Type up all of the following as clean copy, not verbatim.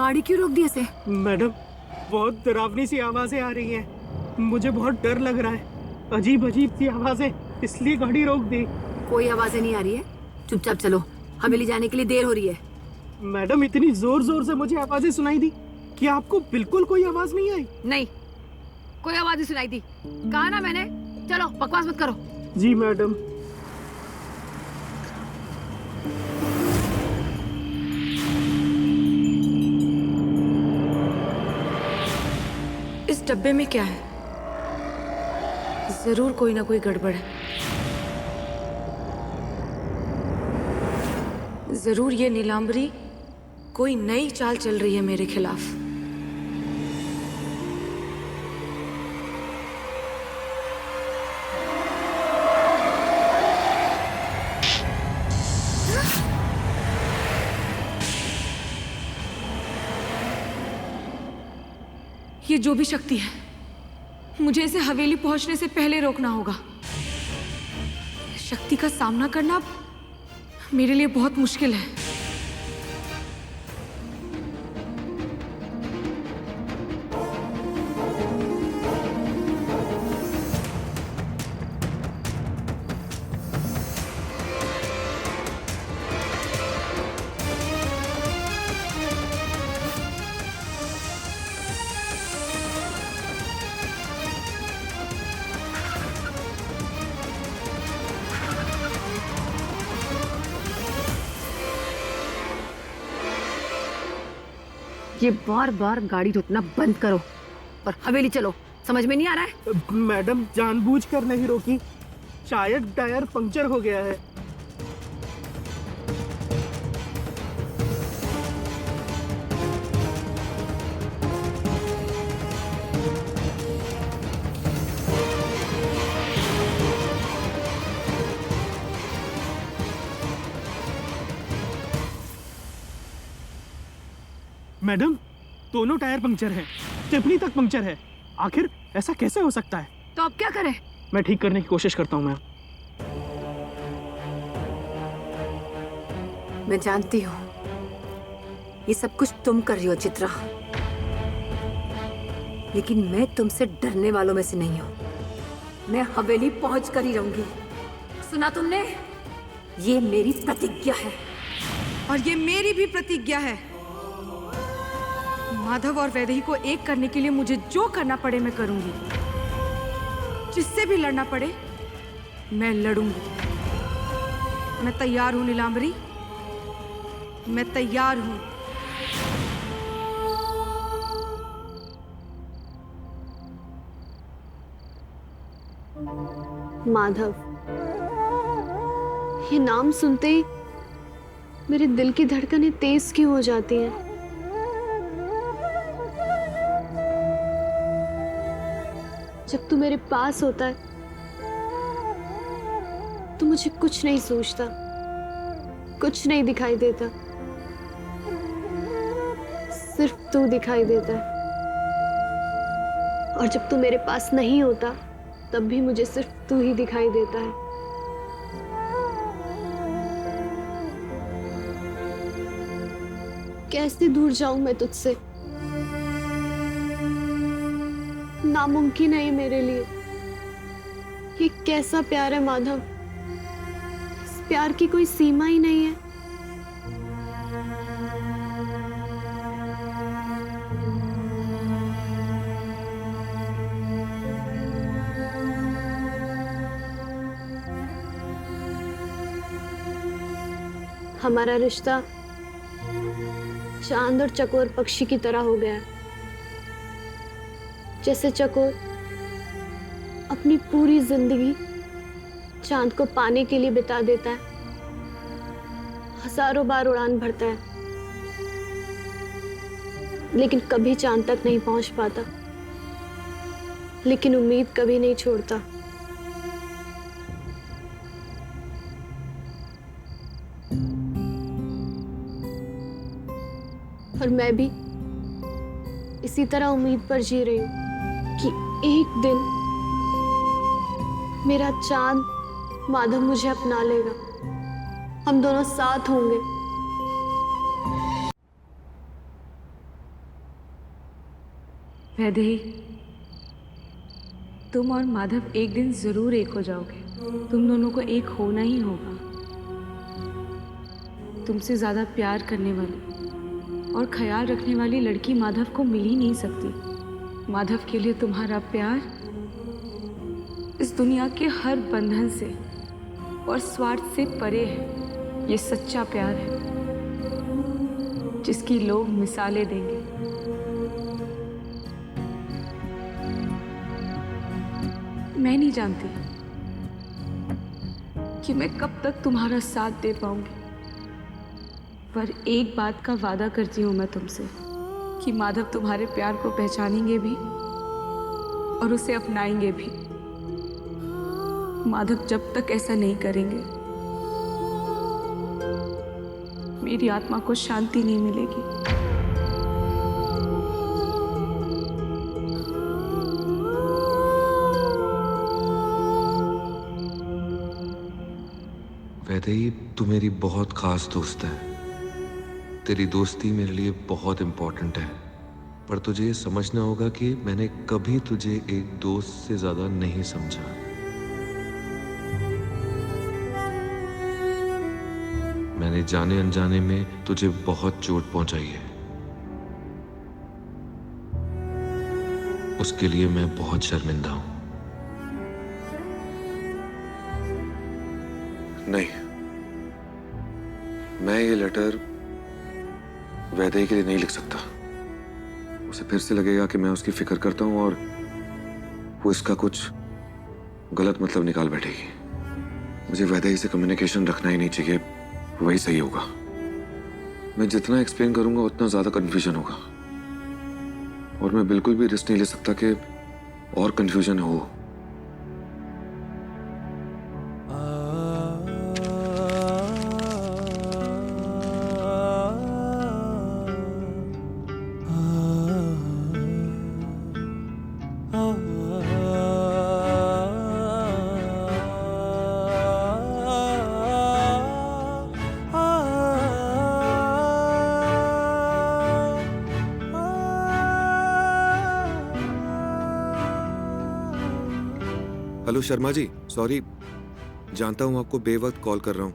गाड़ी क्यों रोक दी ऐसे? मैडम, बहुत डरावनी सी आवाजें आ रही हैं। मुझे बहुत डर लग रहा है। अजीब अजीब सी आवाजें, इसलिए गाड़ी रोक दी। कोई आवाजें नहीं आ रही है, चुपचाप चलो, हवेली जाने के लिए देर हो रही है। मैडम, इतनी जोर जोर से मुझे आवाजें सुनाई दी कि आपको बिल्कुल कोई आवाज नहीं आई? नहीं, कोई आवाज नहीं सुनाई दी। कहा ना मैंने, चलो बकवास मत करो। जी मैडम। इस डब्बे में क्या है? जरूर कोई ना कोई गड़बड़ है। जरूर ये नीलांबरी कोई नई चाल चल रही है मेरे खिलाफ। ये जो भी शक्ति है, मुझे इसे हवेली पहुंचने से पहले रोकना होगा। शक्ति का सामना करना मेरे लिए बहुत मुश्किल है। ये बार बार गाड़ी रोकना बंद करो और हवेली चलो। समझ में नहीं आ रहा है? मैडम, जानबूझकर नहीं रोकी, शायद टायर पंक्चर हो गया है। मैडम, दोनों टायर पंक्चर हैं, स्टेपनी तक पंक्चर है। आखिर ऐसा कैसे हो सकता है? तो अब क्या करें? मैं ठीक करने की कोशिश करता हूँ मैम। मैं जानती हूँ ये सब कुछ तुम कर रही हो चित्रा, लेकिन मैं तुमसे डरने वालों में से नहीं हूँ। मैं हवेली पहुंच कर ही रहूंगी। सुना तुमने? ये मेरी प्रतिज्ञा है। और ये मेरी भी प्रतिज्ञा है। माधव और वैदेही को एक करने के लिए मुझे जो करना पड़े मैं करूंगी। जिससे भी लड़ना पड़े मैं लड़ूंगी। मैं तैयार हूं नीलांबरी, मैं तैयार हूं। माधव, ये नाम सुनते ही मेरे दिल की धड़कनें तेज क्यों हो जाती हैं? जब तू मेरे पास होता है तो मुझे कुछ नहीं सूझता, कुछ नहीं दिखाई देता, सिर्फ तू दिखाई देता है। और जब तू मेरे पास नहीं होता तब भी मुझे सिर्फ तू ही दिखाई देता है। कैसे दूर जाऊं मैं तुझसे? नामुमकिन है ये मेरे लिए। ये कैसा प्यार है माधव, इस प्यार की कोई सीमा ही नहीं है। हमारा रिश्ता चांद और चकोर पक्षी की तरह हो गया है। जैसे चकोर अपनी पूरी जिंदगी चांद को पाने के लिए बिता देता है, हजारों बार उड़ान भरता है, लेकिन कभी चांद तक नहीं पहुंच पाता, लेकिन उम्मीद कभी नहीं छोड़ता। और मैं भी इसी तरह उम्मीद पर जी रही हूँ कि एक दिन मेरा चांद माधव मुझे अपना लेगा, हम दोनों साथ होंगे। वैदेही, तुम और माधव एक दिन जरूर एक हो जाओगे। तुम दोनों को एक होना ही होगा। तुमसे ज्यादा प्यार करने वाली और ख्याल रखने वाली लड़की माधव को मिल ही नहीं सकती। माधव के लिए तुम्हारा प्यार इस दुनिया के हर बंधन से और स्वार्थ से परे है। ये सच्चा प्यार है जिसकी लोग मिसालें देंगे। मैं नहीं जानती कि मैं कब तक तुम्हारा साथ दे पाऊंगी, पर एक बात का वादा करती हूं मैं तुमसे कि माधव तुम्हारे प्यार को पहचानेंगे भी और उसे अपनाएंगे भी। माधव जब तक ऐसा नहीं करेंगे, मेरी आत्मा को शांति नहीं मिलेगी। वैदेही, तू मेरी बहुत खास दोस्त है। तेरी दोस्ती मेरे लिए बहुत इम्पोर्टेंट है, पर तुझे ये समझना होगा कि मैंने कभी तुझे एक दोस्त से ज्यादा नहीं समझा। मैंने जाने अनजाने में तुझे बहुत चोट पहुंचाई है। उसके लिए मैं बहुत शर्मिंदा हूं। नहीं, मैं ये लेटर वैदेही के लिए नहीं लिख सकता। उसे फिर से लगेगा कि मैं उसकी फिक्र करता हूं और वो इसका कुछ गलत मतलब निकाल बैठेगी। मुझे वैदेही से कम्युनिकेशन रखना ही नहीं चाहिए, वही सही होगा। मैं जितना एक्सप्लेन करूंगा उतना ज्यादा कंफ्यूजन होगा और मैं बिल्कुल भी रिस्क नहीं ले सकता कि और कंफ्यूजन हो। हेलो शर्मा जी, सॉरी, जानता हूँ आपको बेवक्त कॉल कर रहा हूँ,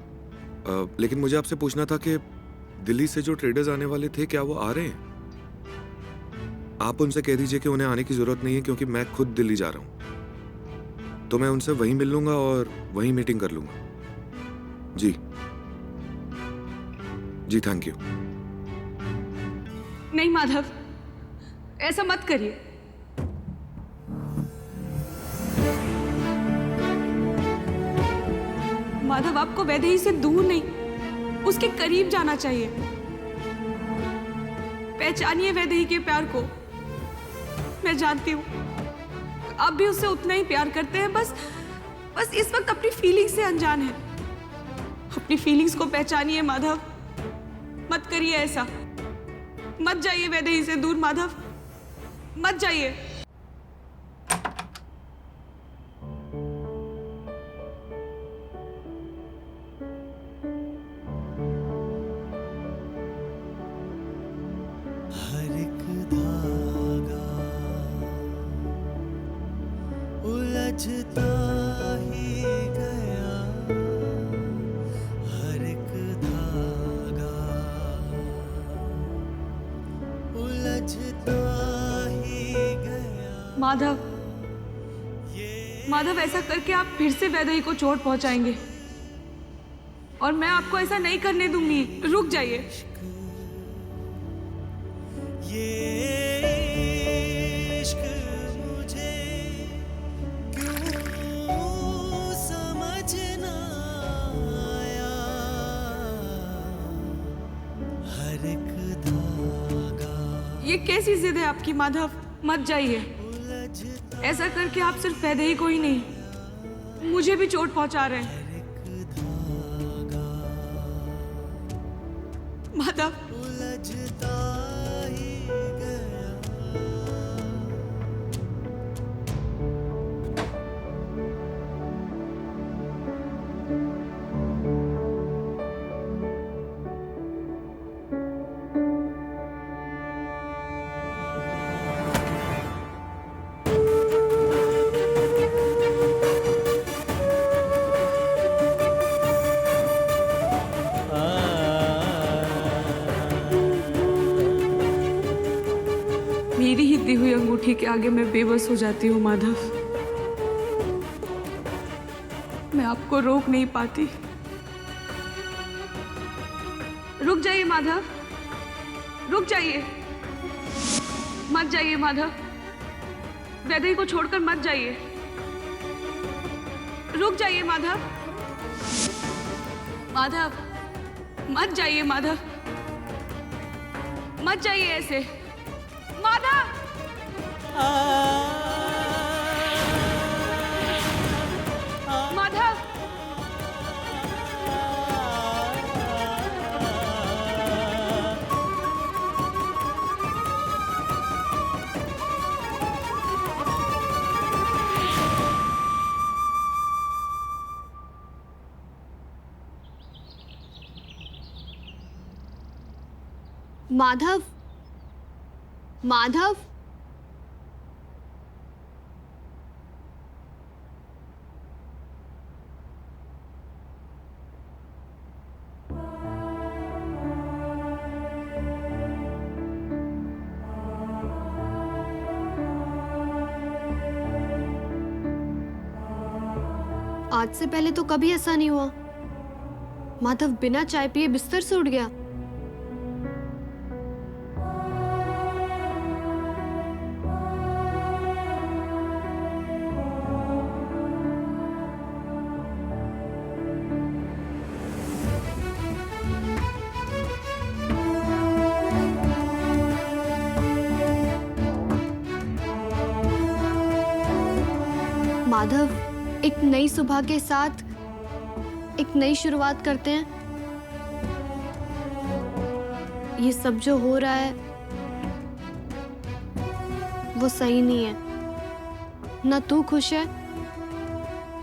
लेकिन मुझे आपसे पूछना था कि दिल्ली से जो ट्रेडर्स आने वाले थे, क्या वो आ रहे हैं? आप उनसे कह दीजिए कि उन्हें आने की जरूरत नहीं है, क्योंकि मैं खुद दिल्ली जा रहा हूँ। तो मैं उनसे वहीं मिल लूंगा और वहीं मीटिंग कर लूंगा। जी जी, थैंक यू। नहीं माधव, ऐसा मत करिए। माधव, आपको वैदेही से दूर नहीं, उसके करीब जाना चाहिए। पहचानिए वैदेही के प्यार को। मैं जानती हूँ आप भी उससे उतना ही प्यार करते हैं, बस इस वक्त अपनी फीलिंग्स से अनजान है। अपनी फीलिंग्स को पहचानिए माधव। मत करिए ऐसा। मत जाइए वैदेही से दूर माधव, मत जाइए। हर एक धागा उलझता ही गया, हर एक धागा उलझता ही गया। माधव, माधव, ऐसा करके आप फिर से वैदेही को चोट पहुंचाएंगे और मैं आपको ऐसा नहीं करने दूंगी। रुक जाइए। ये इश्क मुझे क्यों समझ ना आया, हर एक धागा ये कैसी जिद है आपकी माधव? मत जाइए। ऐसा करके आप सिर्फ वैदेही को ही नहीं, मुझे भी चोट पहुंचा रहे हैं। माधव, उलझता ही गया। के आगे मैं बेबस हो जाती हूँ माधव। मैं आपको रोक नहीं पाती। रुक जाइए माधव, रुक जाइए, मत जाइए माधव, वैदेही को छोड़कर मत जाइए। रुक जाइए माधव, माधव मत जाइए माधव, मत जाइए ऐसे माधव। माधव माधव, माधव, आज से पहले तो कभी ऐसा नहीं हुआ। माधव बिना चाय पिए बिस्तर से उठ गया। माधव, एक नई सुबह के साथ एक नई शुरुआत करते हैं। ये सब जो हो रहा है वो सही नहीं है। ना तू खुश है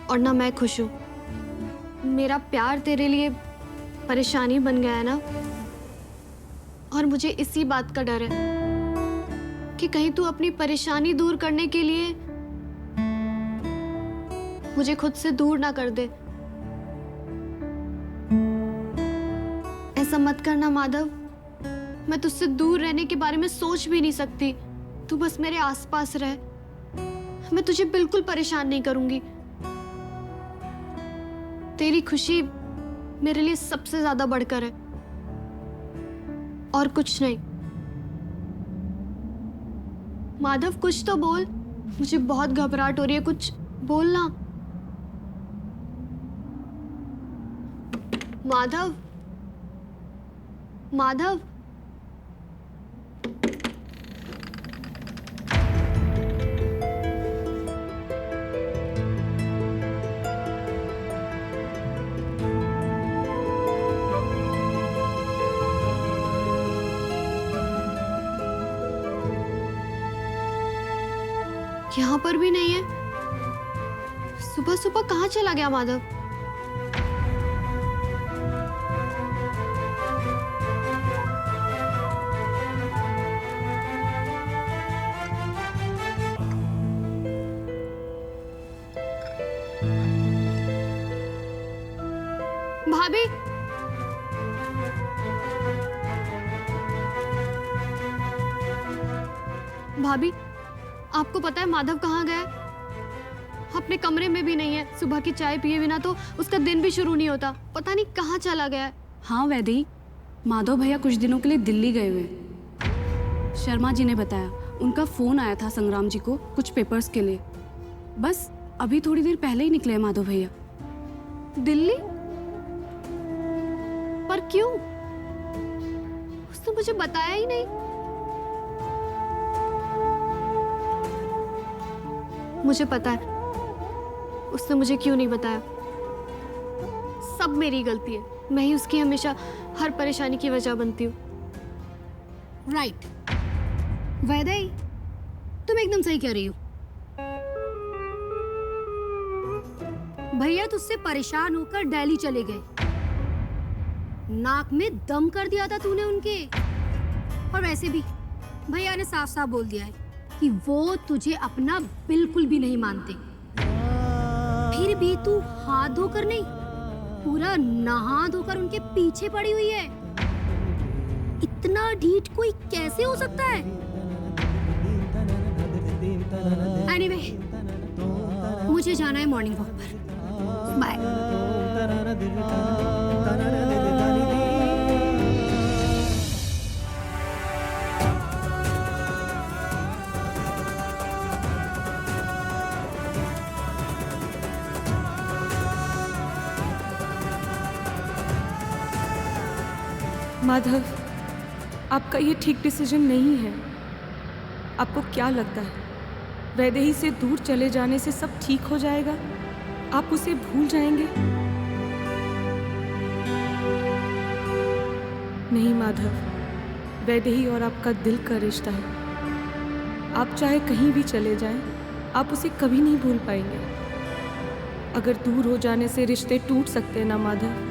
और ना मैं खुश हूं। मेरा प्यार तेरे लिए परेशानी बन गया है ना, और मुझे इसी बात का डर है कि कहीं तू अपनी परेशानी दूर करने के लिए मुझे खुद से दूर ना कर दे। ऐसा मत करना माधव। मैं तुझसे दूर रहने के बारे में सोच भी नहीं सकती। तू बस मेरे आसपास रह। मैं तुझे बिल्कुल परेशान नहीं करूंगी। तेरी खुशी मेरे लिए सबसे ज्यादा बढ़कर है, और कुछ नहीं। माधव कुछ तो बोल। मुझे बहुत घबराहट हो रही है, कुछ बोलना। माधव, माधव, यहां पर भी नहीं है। सुबह सुबह कहां चला गया माधव? भाभी, भाभी, आपको पता है माधव कहाँ गया है? अपने कमरे में भी नहीं है। सुबह की चाय पिए बिना तो उसका दिन भी शुरू नहीं होता। पता नहीं कहाँ चला गया है। हाँ वैदेही, माधव भैया कुछ दिनों के लिए दिल्ली गए हुए। शर्मा जी ने बताया, उनका फोन आया था संग्राम जी को कुछ पेपर्स के लिए। बस अभी थोड़ी देर पहले ही निकले माधव भैया। दिल्ली? पर क्यों? उसने मुझे बताया ही नहीं। मुझे पता है उसने मुझे क्यों नहीं बताया। सब मेरी गलती है। मैं ही उसकी हमेशा हर परेशानी की वजह बनती हूँ। राइट वैदेही, तुम एकदम सही कह रही हो। भैया तुझसे परेशान होकर दिल्ली चले गए। नाक में दम कर दिया था तूने उनके। और वैसे भी भैया ने साफ साफ बोल दिया है कि वो तुझे अपना बिल्कुल भी नहीं मानते। फिर भी तू हाथ धोकर नहीं, पूरा नहा धोकर उनके पीछे पड़ी हुई है। इतना ढीठ कोई कैसे हो सकता है? एनीवे, मुझे जाना है मॉर्निंग वॉक पर। बाय। माधव, आपका ये ठीक डिसीजन नहीं है। आपको क्या लगता है वैदेही से दूर चले जाने से सब ठीक हो जाएगा? आप उसे भूल जाएंगे? नहीं माधव, वैदेही और आपका दिल का रिश्ता है। आप चाहे कहीं भी चले जाएं, आप उसे कभी नहीं भूल पाएंगे। अगर दूर हो जाने से रिश्ते टूट सकते हैं ना माधव,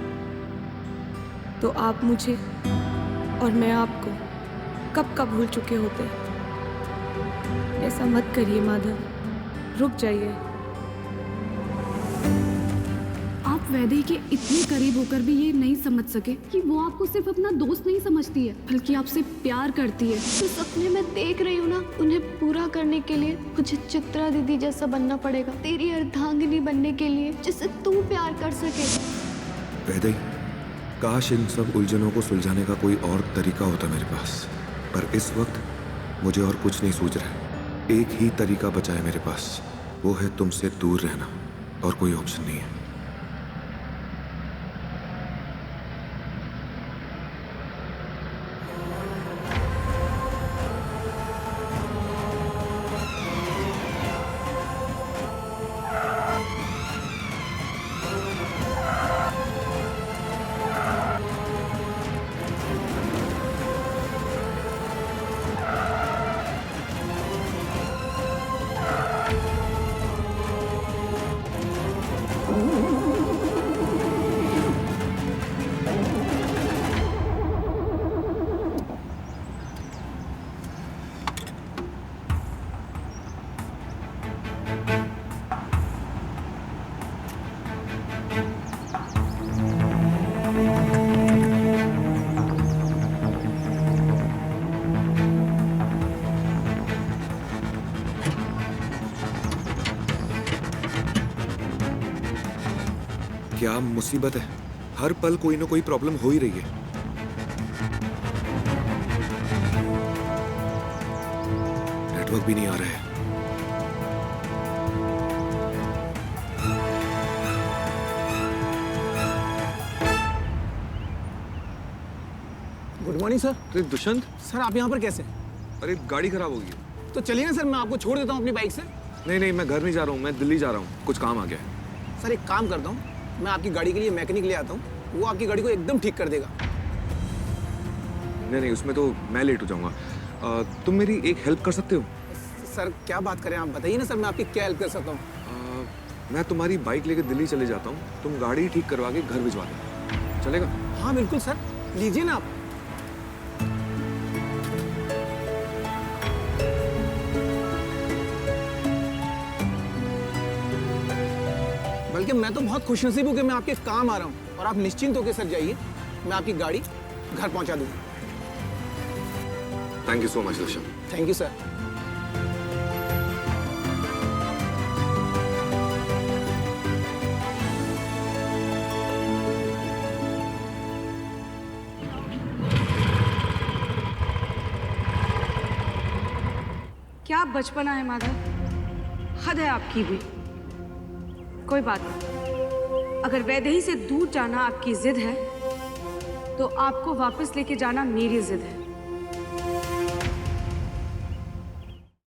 तो आप मुझे और मैं आपको कब का भूल चुके होते। ऐसा मत करिए माधव, रुक जाइए। आप वैदेही के इतने करीब होकर भी ये नहीं समझ सके कि वो आपको सिर्फ अपना दोस्त नहीं समझती है, बल्कि आपसे प्यार करती है। जो सपने मैं देख रही हूँ ना, उन्हें पूरा करने के लिए मुझे चित्रा दीदी जैसा बनना पड़ेगा, तेरी अर्धांगिनी बनने के लिए, जिससे तू प्यार कर सके। वैदेही, काश इन सब उलझनों को सुलझाने का कोई और तरीका होता मेरे पास, पर इस वक्त मुझे और कुछ नहीं सूझ रहा है। एक ही तरीका बचा है मेरे पास, वो है तुमसे दूर रहना, और कोई ऑप्शन नहीं है। क्या मुसीबत है, हर पल कोई ना कोई प्रॉब्लम हो ही रही है। नेटवर्क भी नहीं आ रहा है। Good morning sir. अरे दुष्यंत, सर आप यहाँ पर कैसे? अरे गाड़ी खराब हो गई। तो चलिए ना सर, मैं आपको छोड़ देता हूँ अपनी बाइक से। नहीं नहीं, मैं घर नहीं जा रहा हूँ, मैं दिल्ली जा रहा हूँ, कुछ काम आ गया है। सर एक काम करता हूँ, मैं आपकी गाड़ी के लिए मैकेनिक ले आता हूँ, वो आपकी गाड़ी को एकदम ठीक कर देगा। नहीं नहीं, उसमें तो मैं लेट हो जाऊंगा। तुम मेरी एक हेल्प कर सकते हो? सर क्या बात करें, आप बताइए ना सर, मैं आपकी क्या हेल्प कर सकता हूँ? मैं तुम्हारी बाइक लेकर दिल्ली चले जाता हूँ, तुम गाड़ी ठीक करवा के घर भिजवा देना, चलेगा? हाँ बिल्कुल सर, लीजिए ना आप। बल्कि मैं तो बहुत खुशनसीब हूँ कि मैं आपके काम आ रहा हूँ, और आप निश्चिंत होकर सर जाइए, मैं आपकी गाड़ी घर पहुँचा दूँगा। Thank you so much Dushyant. Thank you sir. क्या बचपना है माधव, हद है आपकी भी। कोई बात नहीं, अगर वैदेही से दूर जाना आपकी जिद है, तो आपको वापस लेके जाना मेरी जिद है।